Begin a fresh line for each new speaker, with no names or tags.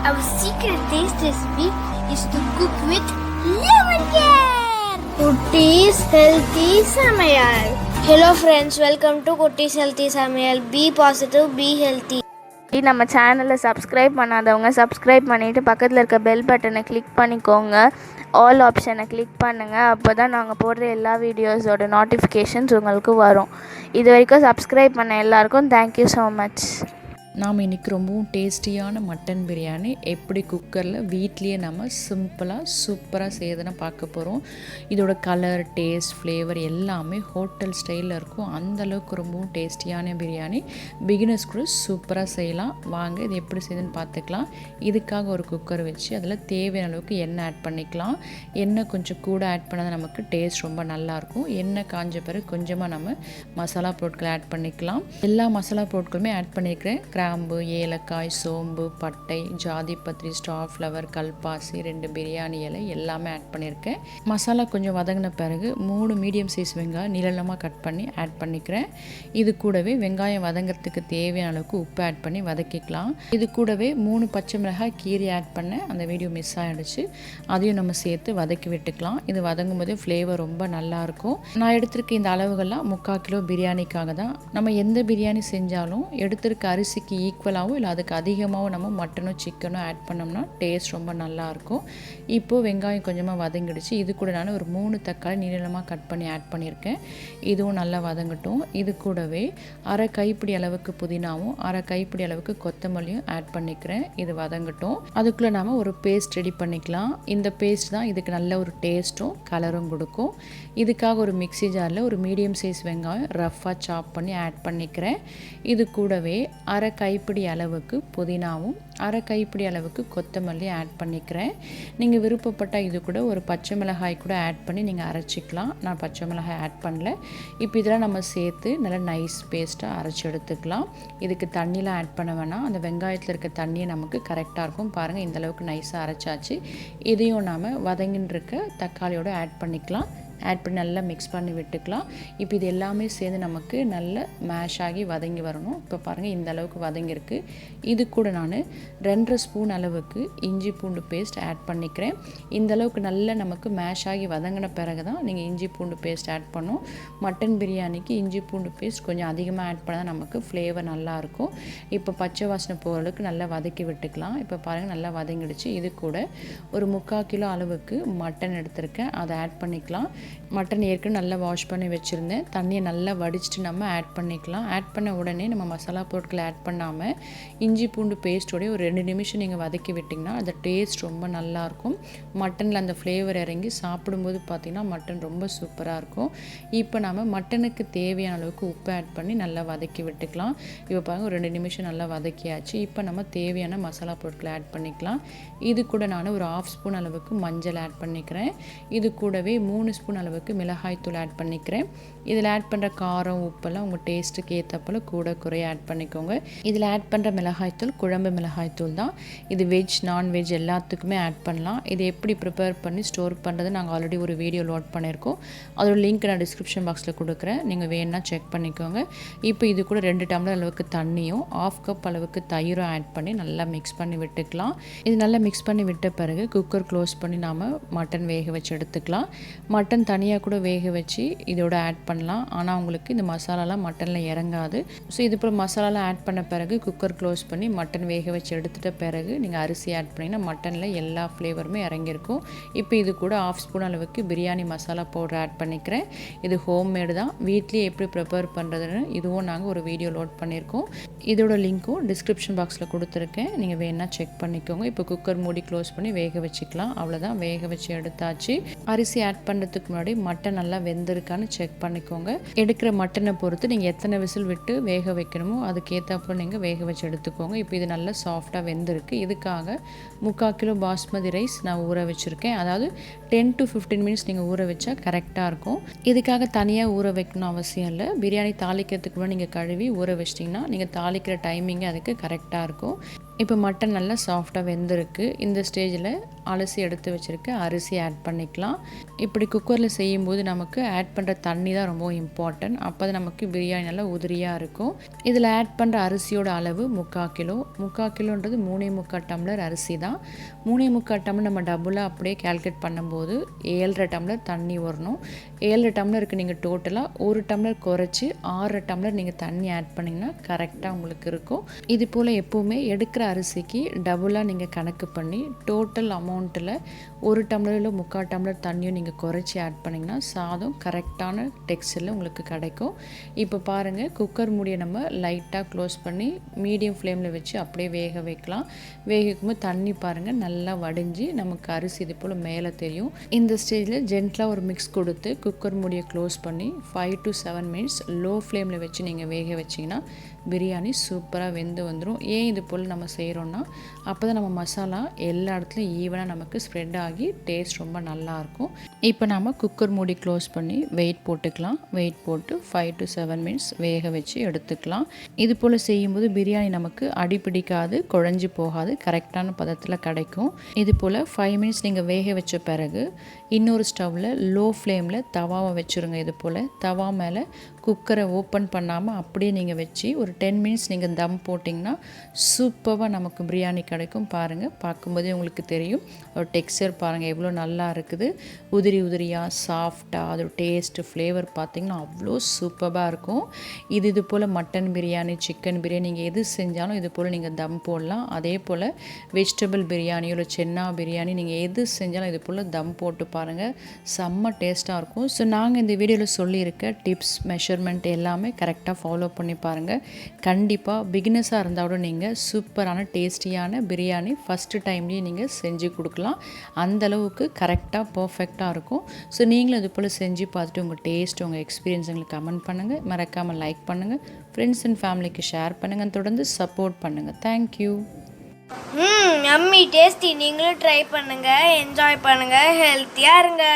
Our secret taste recipe is to cook with lemon care. Kutti's Healthy Samayal. Hello friends, welcome to Kutti's Healthy Samayal. Be positive, be healthy.
நம்ம சேனலை subscribe பண்ணாதவங்க subscribe பண்ணிவிட்டு பக்கத்தில் இருக்க bell பட்டனை click பண்ணிக்கோங்க. All ஆப்ஷனை click பண்ணுங்கள். அப்போ தான் நாங்கள் போடுற எல்லா வீடியோஸோட நோட்டிஃபிகேஷன்ஸ் உங்களுக்கு வரும். இது வரைக்கும் சப்ஸ்கிரைப் பண்ண எல்லாருக்கும் தேங்க்யூ ஸோ மச்.
நாம் இன்றைக்கி ரொம்பவும் டேஸ்டியான மட்டன் பிரியாணி எப்படி குக்கரில் வீட்லேயே நம்ம சிம்பிளாக சூப்பராக செய்யறதுன்னு பார்க்க போகிறோம். இதோட கலர், டேஸ்ட், ஃப்ளேவர் எல்லாமே ஹோட்டல் ஸ்டைலில் இருக்கும். அந்தளவுக்கு ரொம்பவும் டேஸ்டியான பிரியாணி பிகினர்ஸ் கூட சூப்பராக செய்யலாம். வாங்க இது எப்படி செய்யுதுன்னு பார்த்துக்கலாம். இதுக்காக ஒரு குக்கர் வச்சு அதில் தேவையான அளவுக்கு எண்ணெய் ஆட் பண்ணிக்கலாம். எண்ணெய் கொஞ்சம் கூட ஆட் பண்ணால் நமக்கு டேஸ்ட் ரொம்ப நல்லாயிருக்கும். எண்ணெய் காஞ்ச பிறகு கொஞ்சமாக நம்ம மசாலா பொருட்களை ஆட் பண்ணிக்கலாம். எல்லா மசாலா பொருட்களுமே ஆட் பண்ணியிருக்கிறேன். கிராம்பு, ஏலக்காய், சோம்பு, பட்டை, ஜாதிபத்திரி, ஸ்டார் ஃப்ளவர், கல்பாசி, 2 பிரியாணி இலை எல்லாமே ஆட் பண்ணியிருக்கேன். மசாலா கொஞ்சம் வதங்கின பிறகு 3 மீடியம் சைஸ் வெங்காயம் நீளமாக கட் பண்ணி ஆட் பண்ணிக்கிறேன். இது கூடவே வெங்காயம் வதங்கிறதுக்கு தேவையான அளவுக்கு உப்பு ஆட் பண்ணி வதக்கிக்கலாம். இது கூடவே 3 பச்சை மிளகாய் கீரை ஆட் பண்ண அந்த வீடியோ மிஸ் ஆகிடுச்சு. அதையும் நம்ம சேர்த்து வதக்கி விட்டுக்கலாம். இது வதங்கும் போதே ஃப்ளேவர் ரொம்ப நல்லாயிருக்கும். நான் எடுத்திருக்க இந்த அளவுகள்லாம் 3/4 கிலோ பிரியாணிக்காக தான். நம்ம எந்த பிரியாணி செஞ்சாலும் எடுத்திருக்க அரிசிக்கு ஈக்குவலாகவும் இல்லை அதுக்கு அதிகமாகவும் நம்ம மட்டனோ சிக்கனோ ஆட் பண்ணோம்னா டேஸ்ட் ரொம்ப நல்லாயிருக்கும். இப்போது வெங்காயம் கொஞ்சமாக வதங்கிடுச்சு. இது கூட நான் ஒரு 3 தக்காளி நீளமாக கட் பண்ணி ஆட் பண்ணியிருக்கேன். இதுவும் நல்லா வதங்கட்டும். இது கூடவே அரை கைப்பிடி அளவுக்கு புதினாவும் அரை கைப்பிடி அளவுக்கு கொத்தமல்லியும் ஆட் பண்ணிக்கிறேன். இது வதங்கட்டும். அதுக்குள்ளே நாம் ஒரு பேஸ்ட் ரெடி பண்ணிக்கலாம். இந்த பேஸ்ட் தான் இதுக்கு நல்ல ஒரு டேஸ்ட்டும் கலரும் கொடுக்கும். இதுக்காக ஒரு மிக்ஸி ஜாரில் ஒரு மீடியம் சைஸ் வெங்காயம் ரஃப்பாக சாப் பண்ணி ஆட் பண்ணிக்கிறேன். இது கூடவே அரை கைப்பிடி அளவுக்கு புதினாவும் அரை கைப்பிடி அளவுக்கு கொத்தமல்லி ஆட் பண்ணிக்கிறேன். நீங்கள் விருப்பப்பட்டால் இது கூட ஒரு பச்சை மிளகாய் கூட ஆட் பண்ணி நீங்கள் அரைச்சிக்கலாம். நான் பச்சை மிளகாய் ஆட் பண்ணல. இப்போ இதெல்லாம் நம்ம சேர்த்து நல்லா நைஸ் பேஸ்ட்டாக அரைச்சி எடுத்துக்கலாம். இதுக்கு தண்ணிலாம் ஆட் பண்ண வேணாம். அந்த வெங்காயத்தில் இருக்க தண்ணியை நமக்கு கரெக்டாக இருக்கும். பாருங்கள், இந்தளவுக்கு நைஸாக அரைச்சாச்சு. இதையும் நாம் வதங்கின்னு இருக்க தக்காளியோடு ஆட் பண்ணிக்கலாம். ஆட் பண்ணி நல்லா மிக்ஸ் பண்ணி விட்டுக்கலாம். இப்போ இது எல்லாமே சேர்ந்து நமக்கு நல்ல மேஷ் ஆகி வதங்கி வரணும். இப்போ பாருங்கள், இந்த அளவுக்கு வதங்கியிருக்கு. இது கூட நான் 2.5 ஸ்பூன் அளவுக்கு இஞ்சி பூண்டு பேஸ்ட் ஆட் பண்ணிக்கிறேன். இந்த அளவுக்கு நல்லா நமக்கு மேஷ் ஆகி வதங்கின பிறகு தான் நீங்கள் இஞ்சி பூண்டு பேஸ்ட் ஆட் பண்ணணும். மட்டன் பிரியாணிக்கு இஞ்சி பூண்டு பேஸ்ட் கொஞ்சம் அதிகமாக ஆட் பண்ணால் நமக்கு ஃப்ளேவர் நல்லாயிருக்கும். இப்போ பச்சை வாசனை போகிற அளவுக்கு நல்லா வதக்கி விட்டுக்கலாம். இப்போ பாருங்கள், நல்லா வதங்கிடுச்சு. இது கூட ஒரு 3/4 கிலோ அளவுக்கு மட்டன் எடுத்திருக்கேன். அதை ஆட் பண்ணிக்கலாம். மட்டன் ஏற்கனவே நல்லா வாஷ் பண்ணி வச்சுருந்தேன். தண்ணியை நல்லா வடிச்சிட்டு நம்ம ஆட் பண்ணிக்கலாம். ஆட் பண்ண உடனே நம்ம மசாலா பொருட்களை ஆட் பண்ணாமல் இஞ்சி பூண்டு பேஸ்ட்டோடய ஒரு 2 நிமிஷம் நீங்கள் வதக்கி விட்டிங்கன்னா அந்த டேஸ்ட் ரொம்ப நல்லாயிருக்கும். மட்டனில் அந்த ஃப்ளேவர் இறங்கி சாப்பிடும்போது பார்த்திங்கன்னா மட்டன் ரொம்ப சூப்பராக இருக்கும். இப்போ நம்ம மட்டனுக்கு தேவையான அளவுக்கு உப்பு ஆட் பண்ணி நல்லா வதக்கி விட்டுக்கலாம். இப்போ பாருங்கள், ஒரு 2 நிமிஷம் நல்லா வதக்கியாச்சு. இப்போ நம்ம தேவையான மசாலா பொருட்களை ஆட் பண்ணிக்கலாம். இது கூட நான் ஒரு 1/2 ஸ்பூன் அளவுக்கு மஞ்சள் ஆட் பண்ணிக்கிறேன். இது கூடவே 3 ஸ்பூன் அளவுக்கு மிளகாய் தூள் ஆட் பண்ணிக்கிறேன். இதில் ஆட் பண்ணுற காரம், உப்பெல்லாம் உங்கள் டேஸ்ட்டுக்கு ஏற்றப்போல் கூட குறைய ஆட் பண்ணிக்கோங்க. இதில் ஆட் பண்ணுற மிளகாய்த்தூள் குழம்பு மிளகாய்த்தூள் தான். இது வெஜ், நான்வெஜ் எல்லாத்துக்குமே ஆட் பண்ணலாம். இது எப்படி ப்ரிப்பேர் பண்ணி ஸ்டோர் பண்ணுறது நாங்கள் ஆல்ரெடி ஒரு வீடியோ லோட் பண்ணியிருக்கோம். அதோட லிங்க் நான் டிஸ்கிரிப்ஷன் பாக்ஸில் கொடுக்குறேன். நீங்கள் வேணுன்னா செக் பண்ணிக்கோங்க. இப்போ இது கூட 2 டம்ளர் அளவுக்கு தண்ணியும் 1/2 கப் அளவுக்கு தயிரும் ஆட் பண்ணி நல்லா மிக்ஸ் பண்ணி விட்டுக்கலாம். இது நல்லா மிக்ஸ் பண்ணி விட்ட பிறகு குக்கர் க்ளோஸ் பண்ணி நாம் மட்டன் வேக வச்சு எடுத்துக்கலாம். மட்டன் தனியாக கூட வேக வச்சு இதோட ஆட் பண்ணலாம். ஆனால் உங்களுக்கு இந்த மசாலாலாம் மட்டனில் இறங்காது. ஸோ இது போல் மசாலாலாம் ஆட் பண்ண பிறகு குக்கர் க்ளோஸ் பண்ணி மட்டன் வேக வச்சு எடுத்துகிட்ட பிறகு நீங்கள் அரிசி ஆட் பண்ணிங்கன்னா மட்டனில் எல்லா ஃப்ளேவருமே இறங்கியிருக்கும். இப்போ இது கூட 1/2 ஸ்பூன் அளவுக்கு பிரியாணி மசாலா பவுடர் ஆட் பண்ணிக்கிறேன். இது ஹோம்மேடு தான். வீட்லேயே எப்படி ப்ரிப்பேர் பண்ணுறதுன்னு இதுவும் நாங்கள் ஒரு வீடியோ லோட் பண்ணியிருக்கோம். இதோட லிங்க்கும் டிஸ்கிரிப்ஷன் பாக்ஸில் கொடுத்துருக்கேன். நீங்கள் வேணால் செக் பண்ணிக்கோங்க. இப்போ குக்கர் மூடி க்ளோஸ் பண்ணி வேக வச்சுக்கலாம். அவ்வளோதான், வேக வச்சு எடுத்தாச்சு. அரிசி ஆட் பண்ணுறதுக்கு முன்னாடி மட்டன் நல்லா வெந்திருக்கான்னு செக் பண்ணிக்கோங்க. எடுக்கிற மட்டனை பொறுத்து நீங்கள் எத்தனை விசில் விட்டு வேக வைக்கணுமோ அதுக்கேற்றப்போ நீங்கள் வேக வச்சு எடுத்துக்கோங்க. இப்போ இது நல்லா சாஃப்டாக வெந்திருக்கு. இதுக்காக 3/4 கிலோ பாஸ்மதி ரைஸ் நான் ஊற வச்சுருக்கேன். அதாவது 10 to 15 மினிட்ஸ் நீங்கள் ஊற வச்சா கரெக்டாக இருக்கும். இதுக்காக தனியாக ஊற வைக்கணும் அவசியம் இல்லை. பிரியாணி தாளிக்கிறதுக்கு முன்னாடி நீங்கள் கழுவி ஊற வச்சிட்டிங்கன்னா நீங்கள் தாளிக்கிற டைமிங்கே அதுக்கு கரெக்டாக இருக்கும். இப்போ மட்டன் நல்லா சாஃப்டாக வெந்திருக்கு. இந்த ஸ்டேஜில் அலசி எடுத்து வச்சுருக்க அரிசி ஆட் பண்ணிக்கலாம். இப்படி குக்கரில் செய்யும்போது நமக்கு ஆட் பண்ணுற தண்ணி தான் ரொம்ப இம்பார்ட்டன்ட். அப்போ தான் நமக்கு பிரியாணி நல்லா உதிரியாக இருக்கும். இதில் ஆட் பண்ணுற அரிசியோட அளவு 3/4 கிலோ. 3/4 கிலோன்றது 3.25 டம்ளர் அரிசி தான். 3.25 டம்ளர் நம்ம டபுளாக அப்படியே கால்குலேட் பண்ணும்போது 7.5 டம்ளர் தண்ணி வரணும். 7 டம்ளருக்கு நீங்கள் டோட்டலாக 1 டம்ளர் குறைச்சி 6 டம்ளர் நீங்கள் தண்ணி ஆட் பண்ணிங்கன்னா கரெக்டாக உங்களுக்கு இருக்கும். இது போல் எப்போவுமே எடுக்கிற அரிசிக்கு டபுளாக நீங்கள் கணக்கு பண்ணி டோட்டல் அமௌண்ட்டில் 1 டம்ளரில் 3/4 டம்ளர் தண்ணியும் நீங்கள் குறைச்சி ஆட் பண்ணிங்கன்னா சாதம் கரெக்டான டெக்ஸ்டரில் உங்களுக்கு கிடைக்கும். இப்போ பாருங்கள், குக்கர் மூடியை நம்ம லைட்டாக க்ளோஸ் பண்ணி மீடியம் ஃப்ளேமில் வச்சு அப்படியே வேக வைக்கலாம். வேகிக்கும்போது தண்ணி பாருங்கள் நல்லா வடிஞ்சு நமக்கு அரிசி இது போல் மேலே தெரியும். இந்த ஸ்டேஜில் ஜென்டலாக ஒரு மிக்ஸ் கொடுத்து குக்கர் மூடியை க்ளோஸ் பண்ணி 5 to 7 மினிட்ஸ் லோ ஃப்ளேமில் வச்சு நீங்கள் வேக வச்சிங்கன்னா பிரியாணி சூப்பராக வெந்து வந்துடும். ஏன் இது போல் நம்ம செய்கிறோன்னா அப்போ தான் நம்ம மசாலா எல்லா இடத்துலையும் ஈவனாக நமக்கு ஸ்ப்ரெட் ஆகி டேஸ்ட் ரொம்ப நல்லாயிருக்கும். இப்போ நம்ம குக்கர் மூடி க்ளோஸ் பண்ணி வெயிட் போட்டுக்கலாம். வெயிட் போட்டு 5 to 7 மினிட்ஸ் வேக வச்சு எடுத்துக்கலாம். இது போல் செய்யும்போது பிரியாணி நமக்கு அடிப்பிடிக்காது, குழஞ்சி போகாது, கரெக்டான பதத்தில் கிடைக்கும். இது போல் 5 மினிட்ஸ் நீங்கள் வேக வச்ச பிறகு இன்னொரு ஸ்டவ்வில் லோ ஃப்ளேமில் தவாவை வச்சுருங்க. இது போல் தவா மேலே குக்கரை ஓப்பன் பண்ணாமல் அப்படியே நீங்கள் வச்சு ஒரு 10 மினிட்ஸ் நீங்கள் தம் போட்டிங்கன்னா சூப்பராக நமக்கு பிரியாணி கிடைக்கும். பாருங்கள், பார்க்கும்போதே உங்களுக்கு தெரியும் ஒரு டெக்ஸ்சர் பாருங்கள் எவ்வளோ நல்லா இருக்குது. உதிரி உதிரியாக சாஃப்டாக அதோட டேஸ்ட்டு ஃப்ளேவர் பார்த்திங்கன்னா அவ்வளோ சூப்பராக இருக்கும். இது போல் மட்டன் பிரியாணி, சிக்கன் பிரியாணி நீங்கள் எது செஞ்சாலும் இது போல் நீங்கள் தம் போடலாம். அதே போல் வெஜிடபிள் பிரியாணி இல்லை சென்னா பிரியாணி நீங்கள் எது செஞ்சாலும் இது போல் தம் போட்டு பாருங்கள், செம்ம டேஸ்ட்டாக இருக்கும். ஸோ நாங்கள் இந்த வீடியோவில் சொல்லியிருக்க டிப்ஸ், மெஷர்மெண்ட் எல்லாமே கரெக்டாக ஃபாலோ பண்ணி பாருங்கள். கண்டிப்பாக பிகினர்ஸாக இருந்தாலும் நீங்கள் சூப்பரான டேஸ்டியான பிரியாணி ஃபஸ்ட்டு டைம்லேயே நீங்கள் செஞ்சு கொடுக்கலாம். அந்தளவுக்கு கரெக்டாக பர்ஃபெக்டாக இருக்கும். ஸோ நீங்களும் இது போல் செஞ்சு பார்த்துட்டு உங்கள் டேஸ்ட், உங்கள் எக்ஸ்பீரியன்ஸ் எங்களுக்கு கமெண்ட் பண்ணுங்கள். மறக்காமல் லைக் பண்ணுங்கள், ஃப்ரெண்ட்ஸ் அண்ட் ஃபேமிலிக்கு ஷேர் பண்ணுங்கள், தொடர்ந்து சப்போர்ட் பண்ணுங்கள். தேங்க்யூ.
Yummy tasty. நீங்களும் ட்ரை பண்ணுங்கள், என்ஜாய் பண்ணுங்கள், ஹெல்த்தியாக இருங்க.